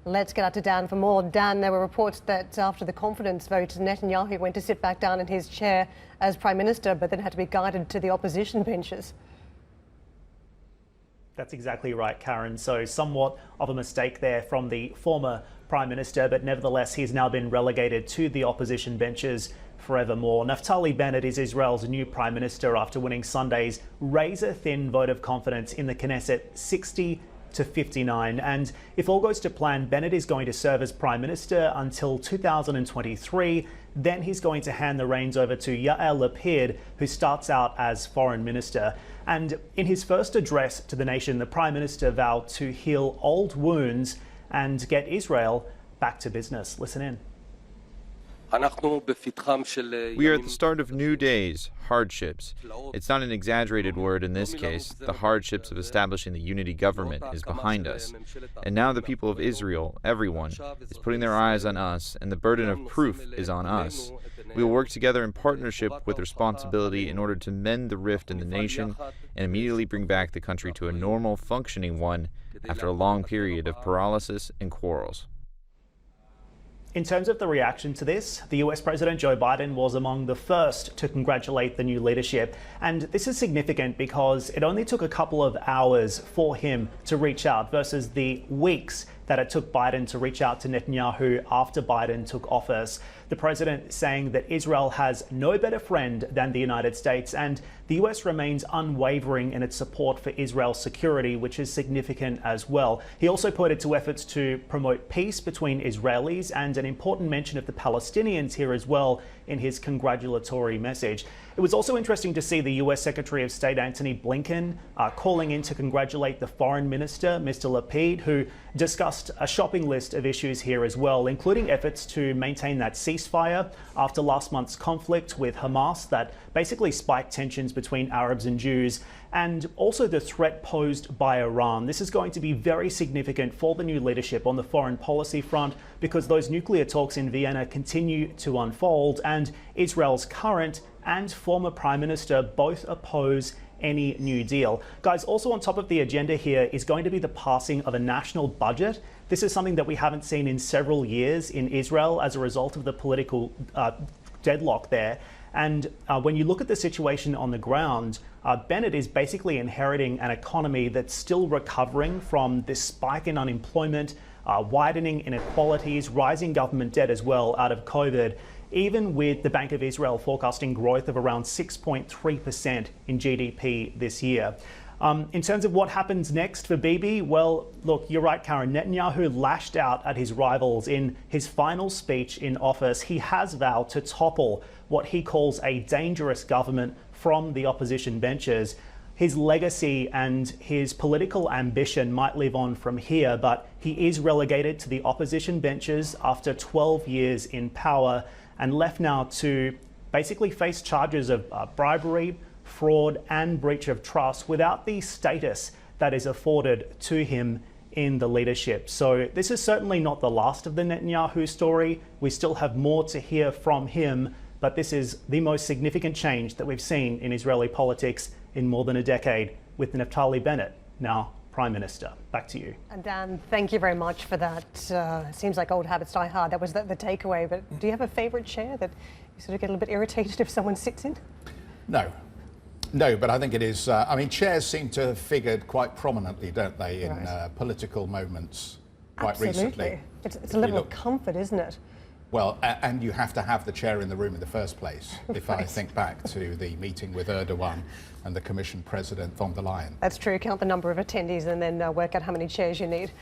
Let's get out to Dan for more. Dan, there were reports that after the confidence vote, Netanyahu went to sit back down in his chair as Prime Minister, but then had to be guided to the opposition benches. That's exactly right, Karen. So somewhat of a mistake there from the former Prime Minister, but nevertheless, he's now been relegated to the opposition benches forevermore. Naftali Bennett is Israel's new Prime Minister after winning Sunday's razor-thin vote of confidence in the Knesset 60 to 59. And if all goes to plan, Bennett is going to serve as Prime Minister until 2023. Then he's going to hand the reins over to Yair Lapid, who starts out as Foreign Minister. And in his first address to the nation, the Prime Minister vowed to heal old wounds and get Israel back to business. Listen in. We are at the start of new days, hardships. It's not an exaggerated word in this case. The hardships of establishing the unity government is behind us. And now the people of Israel, everyone, is putting their eyes on us, and the burden of proof is on us. We will work together in partnership with responsibility in order to mend the rift in the nation and immediately bring back the country to a normal, functioning one after a long period of paralysis and quarrels. In terms of the reaction to this, the US President Joe Biden was among the first to congratulate the new leadership. And this is significant because it only took a couple of hours for him to reach out versus the weeks that it took Biden to reach out to Netanyahu after Biden took office. The president saying that Israel has no better friend than the United States, and the US remains unwavering in its support for Israel's security, which is significant as well. He also pointed to efforts to promote peace between Israelis and an important mention of the Palestinians here as well in his congratulatory message. It was also interesting to see the US Secretary of State Antony Blinken calling in to congratulate the Foreign Minister, Mr. Lapid, who discussed a shopping list of issues here as well, including efforts to maintain that ceasefire after last month's conflict with Hamas that basically spiked tensions between Arabs and Jews, and also the threat posed by Iran. This is going to be very significant for the new leadership on the foreign policy front because those nuclear talks in Vienna continue to unfold, and Israel's current and former Prime Minister both oppose any new deal. Guys, also on top of the agenda here is going to be the passing of a national budget. This is something that we haven't seen in several years in Israel as a result of the political deadlock there. And when you look at the situation on the ground, Bennett is basically inheriting an economy that's still recovering from this spike in unemployment, widening inequalities, rising government debt as well out of COVID, even with the Bank of Israel forecasting growth of around 6.3% in GDP this year. In terms of what happens next for Bibi, well, look, you're right, Karen. Netanyahu lashed out at his rivals in his final speech in office. He has vowed to topple what he calls a dangerous government from the opposition benches. His legacy and his political ambition might live on from here, but he is relegated to the opposition benches after 12 years in power and left now to basically face charges of bribery, fraud and breach of trust without the status that is afforded to him in the leadership. So this is certainly not the last of the Netanyahu story. We still have more to hear from him, but this is the most significant change that we've seen in Israeli politics in more than a decade, with Naftali Bennett now Prime Minister. Back to you. And Dan, thank you very much for that. Seems like old habits die hard. That was the takeaway. But do you have a favourite chair that you sort of get a little bit irritated if someone sits in? No, but I think it is. I mean, chairs seem to have figured quite prominently, don't they, in political moments quite recently. It's a level of comfort, isn't it? Well, and you have to have the chair in the room in the first place, if I think back to the meeting with Erdogan and the Commission President von der Leyen. That's true. Count the number of attendees and then work out how many chairs you need.